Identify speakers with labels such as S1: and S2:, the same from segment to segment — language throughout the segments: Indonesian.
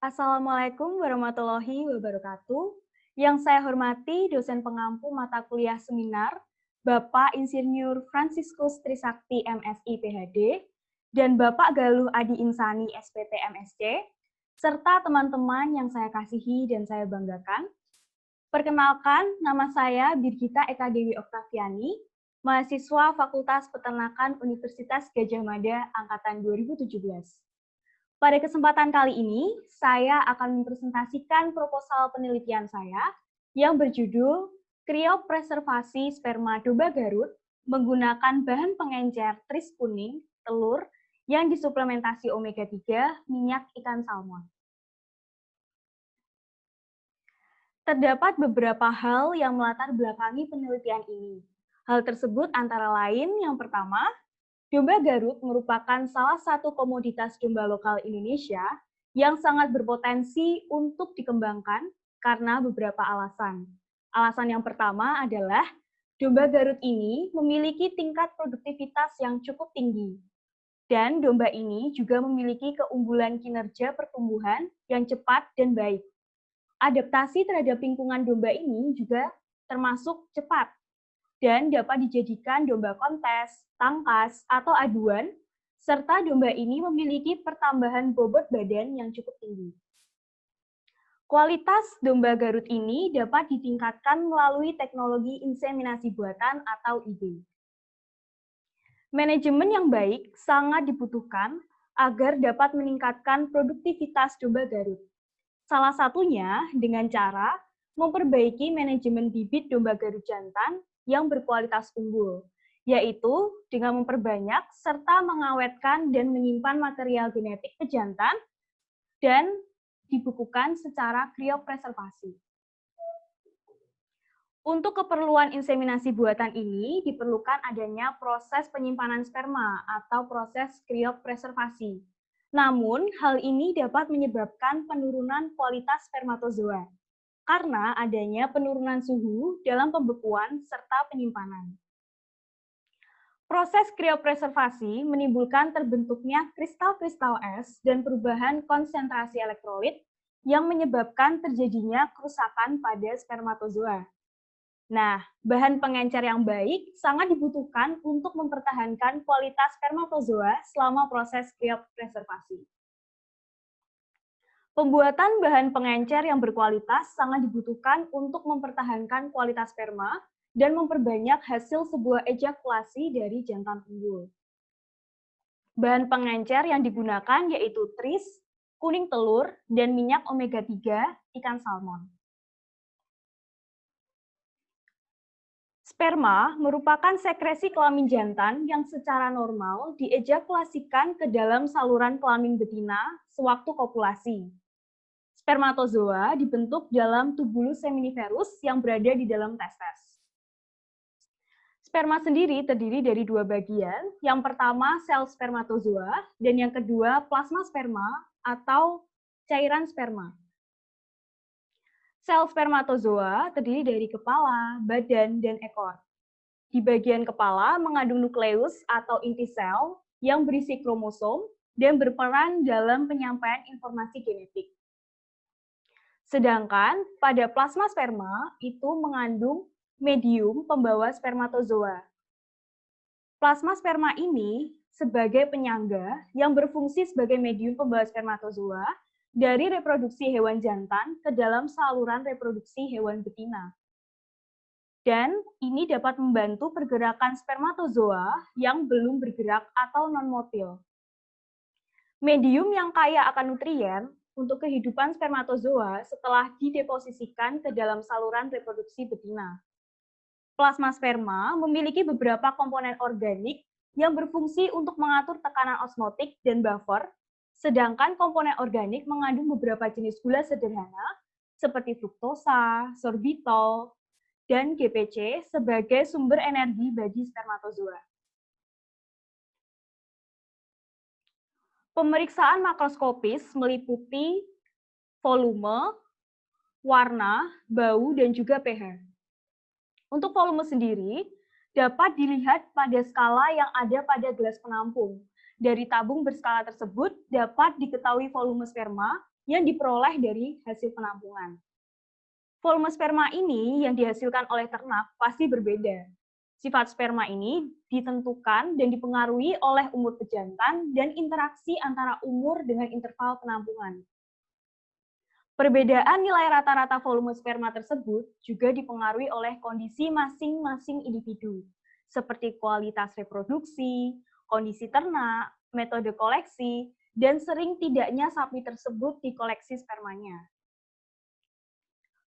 S1: Assalamualaikum warahmatullahi wabarakatuh. Yang saya hormati dosen pengampu mata kuliah seminar, Bapak Insinyur Franciscus Trisakti MSI PhD, dan Bapak Galuh Adi Insani SPT MSc, serta teman-teman yang saya kasihi dan saya banggakan. Perkenalkan, nama saya Birgita Eka Dewi Oktaviani, mahasiswa Fakultas Peternakan Universitas Gadjah Mada Angkatan 2017. Pada kesempatan kali ini, saya akan mempresentasikan proposal penelitian saya yang berjudul Kriopreservasi Sperma Domba Garut menggunakan bahan pengencer tris kuning, telur, yang disuplementasi omega 3, minyak ikan salmon. Terdapat beberapa hal yang melatar belakangi penelitian ini. Hal tersebut antara lain yang pertama, domba Garut merupakan salah satu komoditas domba lokal Indonesia yang sangat berpotensi untuk dikembangkan karena beberapa alasan. Alasan yang pertama adalah domba Garut ini memiliki tingkat produktivitas yang cukup tinggi. Dan domba ini juga memiliki keunggulan kinerja pertumbuhan yang cepat dan baik. Adaptasi terhadap lingkungan domba ini juga termasuk cepat dan dapat dijadikan domba kontes, tangkas, atau aduan, serta domba ini memiliki pertambahan bobot badan yang cukup tinggi. Kualitas domba Garut ini dapat ditingkatkan melalui teknologi inseminasi buatan atau IB. Manajemen yang baik sangat dibutuhkan agar dapat meningkatkan produktivitas domba Garut. Salah satunya dengan cara memperbaiki manajemen bibit domba Garut jantan yang berkualitas unggul, yaitu dengan memperbanyak serta mengawetkan dan menyimpan material genetik pejantan dan dibukukan secara kriopreservasi. Untuk keperluan inseminasi buatan ini diperlukan adanya proses penyimpanan sperma atau proses kriopreservasi. Namun, hal ini dapat menyebabkan penurunan kualitas spermatozoa karena adanya penurunan suhu dalam pembekuan serta penyimpanan. Proses kriopreservasi menimbulkan terbentuknya kristal-kristal es dan perubahan konsentrasi elektrolit yang menyebabkan terjadinya kerusakan pada spermatozoa. Nah, bahan pengencer yang baik sangat dibutuhkan untuk mempertahankan kualitas spermatozoa selama proses kriopreservasi. Pembuatan bahan pengencer yang berkualitas sangat dibutuhkan untuk mempertahankan kualitas sperma dan memperbanyak hasil sebuah ejakulasi dari jantan unggul. Bahan pengencer yang digunakan yaitu tris, kuning telur, dan minyak omega 3 ikan salmon. Sperma merupakan sekresi kelamin jantan yang secara normal diejakulasikan ke dalam saluran kelamin betina sewaktu kopulasi. Spermatozoa dibentuk dalam tubulus seminiferus yang berada di dalam testes. Sperma sendiri terdiri dari dua bagian, yang pertama sel spermatozoa dan yang kedua plasma sperma atau cairan sperma. Sel spermatozoa terdiri dari kepala, badan, dan ekor. Di bagian kepala mengandung nukleus atau inti sel yang berisi kromosom dan berperan dalam penyampaian informasi genetik. Sedangkan pada plasma sperma itu mengandung medium pembawa spermatozoa. Plasma sperma ini sebagai penyangga yang berfungsi sebagai medium pembawa spermatozoa dari reproduksi hewan jantan ke dalam saluran reproduksi hewan betina. Dan ini dapat membantu pergerakan spermatozoa yang belum bergerak atau non-motil. Medium yang kaya akan nutrien untuk kehidupan spermatozoa setelah dideposisikan ke dalam saluran reproduksi betina. Plasma sperma memiliki beberapa komponen organik yang berfungsi untuk mengatur tekanan osmotik dan buffer, sedangkan komponen organik mengandung beberapa jenis gula sederhana seperti fruktosa, sorbitol, dan GPC sebagai sumber energi bagi spermatozoa. Pemeriksaan makroskopis meliputi volume, warna, bau, dan juga pH. Untuk volume sendiri, dapat dilihat pada skala yang ada pada gelas penampung. Dari tabung berskala tersebut, dapat diketahui volume sperma yang diperoleh dari hasil penampungan. Volume sperma ini yang dihasilkan oleh ternak pasti berbeda. Sifat sperma ini ditentukan dan dipengaruhi oleh umur pejantan dan interaksi antara umur dengan interval penampungan. Perbedaan nilai rata-rata volume sperma tersebut juga dipengaruhi oleh kondisi masing-masing individu, seperti kualitas reproduksi, kondisi ternak, metode koleksi, dan sering tidaknya sapi tersebut dikoleksi spermanya.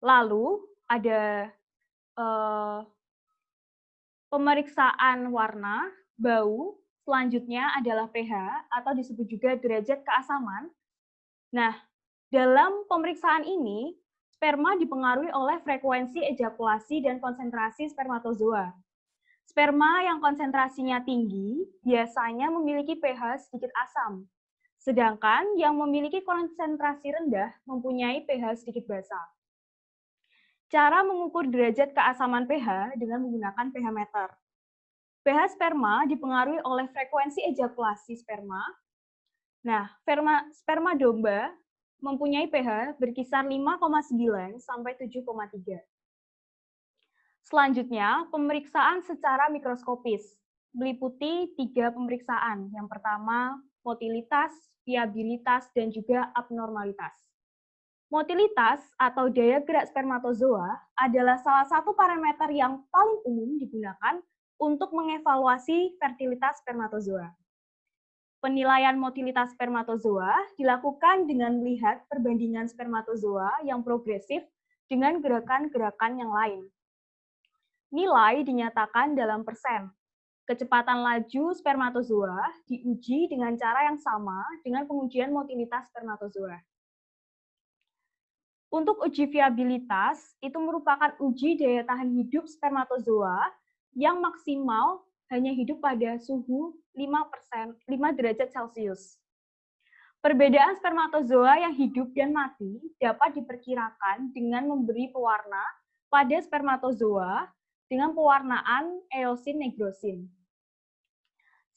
S1: Lalu ada pemeriksaan warna, bau, selanjutnya adalah pH atau disebut juga derajat keasaman. Nah, dalam pemeriksaan ini, sperma dipengaruhi oleh frekuensi ejakulasi dan konsentrasi spermatozoa. Sperma yang konsentrasinya tinggi biasanya memiliki pH sedikit asam, sedangkan yang memiliki konsentrasi rendah mempunyai pH sedikit basa. Cara mengukur derajat keasaman pH dengan menggunakan pH meter. pH sperma dipengaruhi oleh frekuensi ejakulasi sperma. Nah, sperma domba mempunyai pH berkisar 5,9 sampai 7,3. Selanjutnya, pemeriksaan secara mikroskopis meliputi 3 pemeriksaan. Yang pertama, motilitas, viabilitas, dan juga abnormalitas. Motilitas atau daya gerak spermatozoa adalah salah satu parameter yang paling umum digunakan untuk mengevaluasi fertilitas spermatozoa. Penilaian motilitas spermatozoa dilakukan dengan melihat perbandingan spermatozoa yang progresif dengan gerakan-gerakan yang lain. Nilai dinyatakan dalam persen. Kecepatan laju spermatozoa diuji dengan cara yang sama dengan pengujian motilitas spermatozoa. Untuk uji viabilitas, itu merupakan uji daya tahan hidup spermatozoa yang maksimal hanya hidup pada suhu 5 derajat Celcius. Perbedaan spermatozoa yang hidup dan mati dapat diperkirakan dengan memberi pewarna pada spermatozoa dengan pewarnaan eosin negrosin.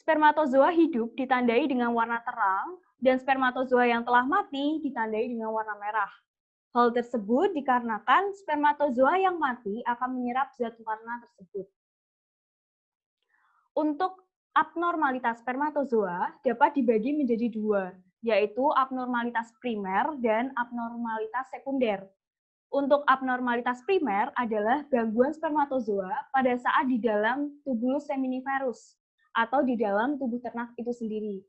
S1: Spermatozoa hidup ditandai dengan warna terang, dan spermatozoa yang telah mati ditandai dengan warna merah. Hal tersebut dikarenakan spermatozoa yang mati akan menyerap zat warna tersebut. Untuk abnormalitas spermatozoa dapat dibagi menjadi 2, yaitu abnormalitas primer dan abnormalitas sekunder. Untuk abnormalitas primer adalah gangguan spermatozoa pada saat di dalam tubulus seminiferus atau di dalam tubuh ternak itu sendiri.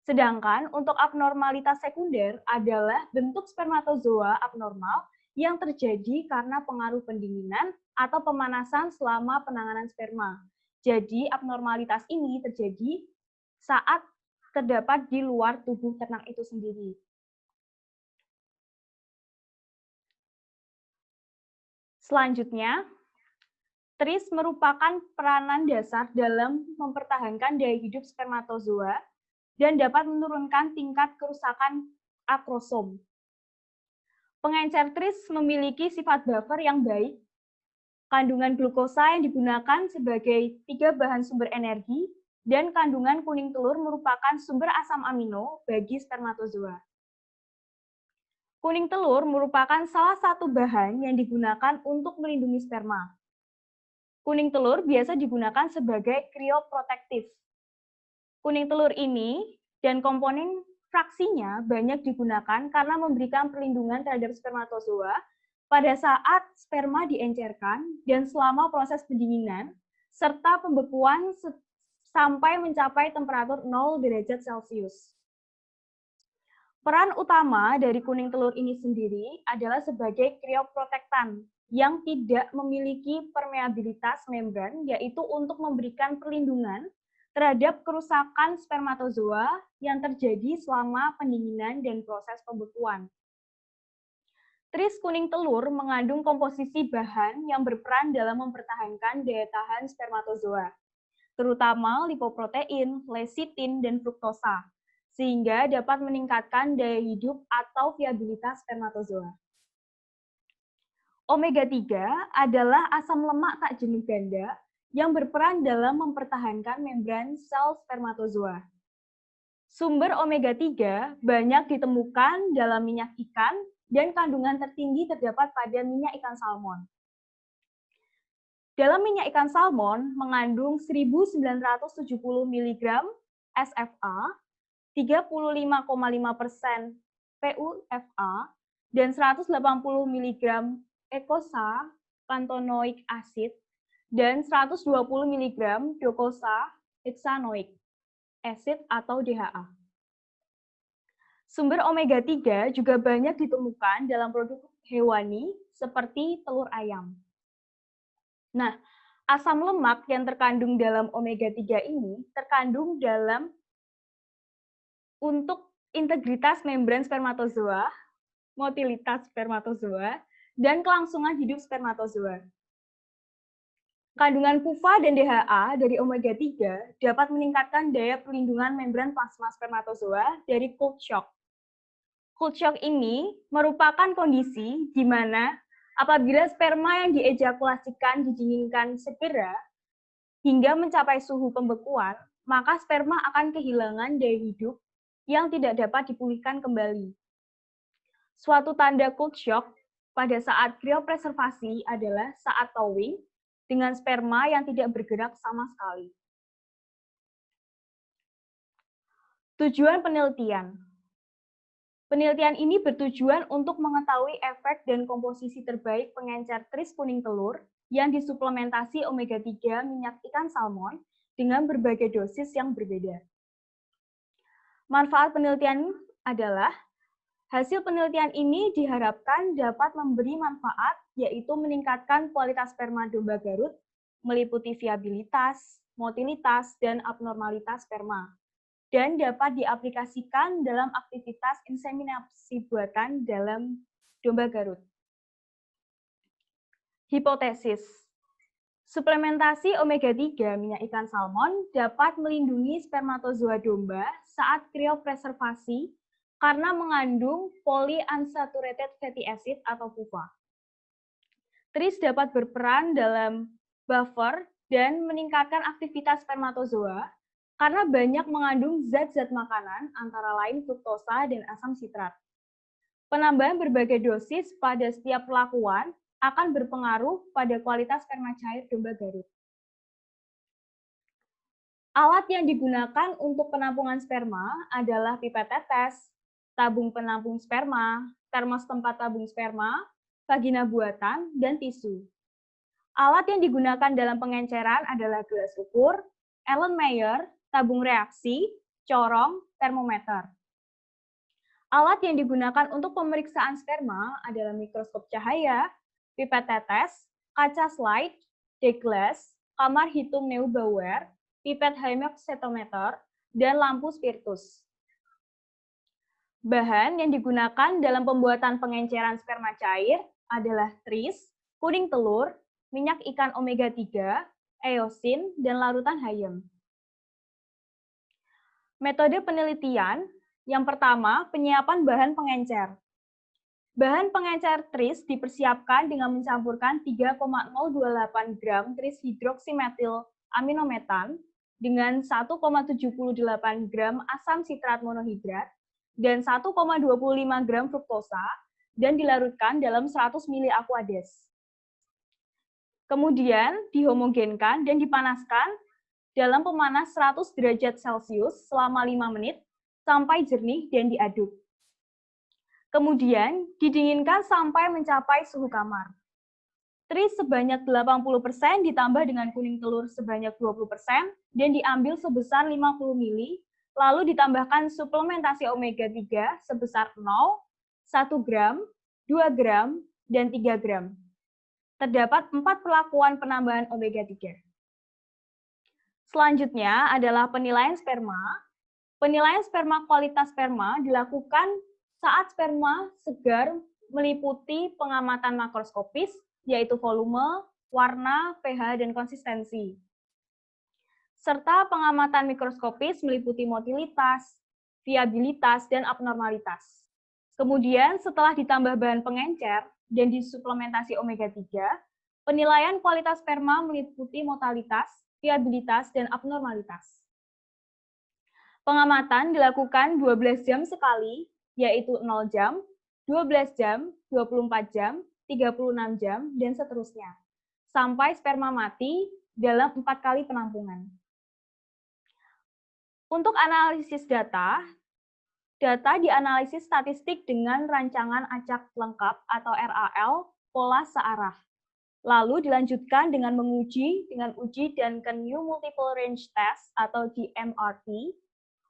S1: Sedangkan untuk abnormalitas sekunder adalah bentuk spermatozoa abnormal yang terjadi karena pengaruh pendinginan atau pemanasan selama penanganan sperma. Jadi abnormalitas ini terjadi saat terdapat di luar tubuh ternak itu sendiri. Selanjutnya, TRIS merupakan peranan dasar dalam mempertahankan daya hidup spermatozoa dan dapat menurunkan tingkat kerusakan akrosom. Pengencer TRIS memiliki sifat buffer yang baik. Kandungan glukosa yang digunakan sebagai 3 bahan sumber energi dan kandungan kuning telur merupakan sumber asam amino bagi spermatozoa. Kuning telur merupakan salah satu bahan yang digunakan untuk melindungi sperma. Kuning telur biasa digunakan sebagai krioprotektif. Kuning telur ini dan komponen fraksinya banyak digunakan karena memberikan perlindungan terhadap spermatozoa pada saat sperma diencerkan dan selama proses pendinginan, serta pembekuan sampai mencapai temperatur 0 derajat Celcius. Peran utama dari kuning telur ini sendiri adalah sebagai krioprotektan yang tidak memiliki permeabilitas membran, yaitu untuk memberikan perlindungan terhadap kerusakan spermatozoa yang terjadi selama pendinginan dan proses pembekuan. TRIS kuning telur mengandung komposisi bahan yang berperan dalam mempertahankan daya tahan spermatozoa, terutama lipoprotein, lecitin, dan fruktosa, sehingga dapat meningkatkan daya hidup atau viabilitas spermatozoa. Omega 3 adalah asam lemak tak jenuh ganda yang berperan dalam mempertahankan membran sel spermatozoa. Sumber omega-3 banyak ditemukan dalam minyak ikan dan kandungan tertinggi terdapat pada minyak ikan salmon. Dalam minyak ikan salmon mengandung 1.970 mg SFA, 35,5% PUFA, dan 180 mg ecosa pantenoic acid, dan 120 mg docosa hexanoic acid atau DHA. Sumber omega-3 juga banyak ditemukan dalam produk hewani seperti telur ayam. Nah, asam lemak yang terkandung dalam omega-3 ini terkandung dalam untuk integritas membran spermatozoa, motilitas spermatozoa, dan kelangsungan hidup spermatozoa. Kandungan PUFA dan DHA dari omega-3 dapat meningkatkan daya perlindungan membran plasma spermatozoa dari cold shock. Cold shock ini merupakan kondisi di mana apabila sperma yang diejakulasikan didinginkan segera hingga mencapai suhu pembekuan, maka sperma akan kehilangan daya hidup yang tidak dapat dipulihkan kembali. Suatu tanda cold shock pada saat kriopreservasi adalah saat thawing dengan sperma yang tidak bergerak sama sekali. Tujuan penelitian. Penelitian ini bertujuan untuk mengetahui efek dan komposisi terbaik pengencer tris kuning telur yang disuplementasi omega-3 minyak ikan salmon dengan berbagai dosis yang berbeda. Manfaat penelitian adalah hasil penelitian ini diharapkan dapat memberi manfaat, yaitu meningkatkan kualitas sperma domba Garut, meliputi viabilitas, motilitas, dan abnormalitas sperma, dan dapat diaplikasikan dalam aktivitas inseminasi buatan dalam domba Garut. Hipotesis. Suplementasi omega-3 minyak ikan salmon dapat melindungi spermatozoa domba saat kriopreservasi karena mengandung polyunsaturated fatty acid atau PUFA. Tris dapat berperan dalam buffer dan meningkatkan aktivitas spermatozoa karena banyak mengandung zat-zat makanan antara lain fruktosa dan asam sitrat. Penambahan berbagai dosis pada setiap perlakuan akan berpengaruh pada kualitas sperma cair domba Garut. Alat yang digunakan untuk penampungan sperma adalah pipet tetes, tabung penampung sperma, termos tempat tabung sperma, vagina buatan, dan tisu. Alat yang digunakan dalam pengenceran adalah gelas ukur, Erlenmeyer, tabung reaksi, corong, termometer. Alat yang digunakan untuk pemeriksaan sperma adalah mikroskop cahaya, pipet tetes, kaca slide, deglass, kamar hitung Neubauer, pipet hemosetometer, dan lampu spiritus. Bahan yang digunakan dalam pembuatan pengenceran sperma cair adalah tris, kuning telur, minyak ikan omega-3, eosin, dan larutan hayem. Metode penelitian, yang pertama, penyiapan bahan pengencer. Bahan pengencer tris dipersiapkan dengan mencampurkan 3,028 gram tris hidroksimetil aminometan dengan 1,78 gram asam sitrat monohidrat dan 1,25 gram fruktosa dan dilarutkan dalam 100 ml aqueous. Kemudian dihomogenkan dan dipanaskan dalam pemanas 100 derajat Celcius selama 5 menit sampai jernih dan diaduk. Kemudian didinginkan sampai mencapai suhu kamar. Tris sebanyak 80% ditambah dengan kuning telur sebanyak 20% dan diambil sebesar 50 ml, lalu ditambahkan suplementasi omega-3 sebesar 0, 1 gram, 2 gram, dan 3 gram. Terdapat 4 perlakuan penambahan omega-3. Selanjutnya adalah penilaian sperma. Penilaian sperma kualitas sperma dilakukan saat sperma segar meliputi pengamatan makroskopis, yaitu volume, warna, pH, dan konsistensi. Serta pengamatan mikroskopis meliputi motilitas, viabilitas, dan abnormalitas. Kemudian setelah ditambah bahan pengencer dan disuplementasi omega-3, penilaian kualitas sperma meliputi motalitas, viabilitas, dan abnormalitas. Pengamatan dilakukan 12 jam sekali, yaitu 0 jam, 12 jam, 24 jam, 36 jam, dan seterusnya, sampai sperma mati dalam 4 kali penampungan. Untuk analisis data dianalisis statistik dengan rancangan acak lengkap atau RAL pola searah. Lalu dilanjutkan dengan menguji dengan uji Duncan New Multiple Range Test atau DMRT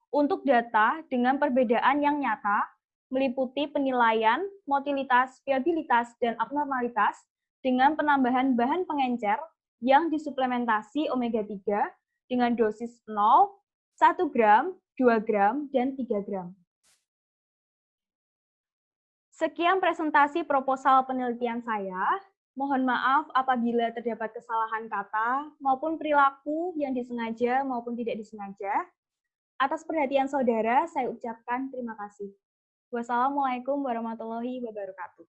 S1: untuk data dengan perbedaan yang nyata meliputi penilaian, motilitas, viabilitas, dan abnormalitas dengan penambahan bahan pengencer yang disuplementasi omega-3 dengan dosis 0, 1 gram, 2 gram, dan 3 gram. Sekian presentasi proposal penelitian saya. Mohon maaf apabila terdapat kesalahan kata maupun perilaku yang disengaja maupun tidak disengaja. Atas perhatian saudara, saya ucapkan terima kasih. Wassalamualaikum warahmatullahi wabarakatuh.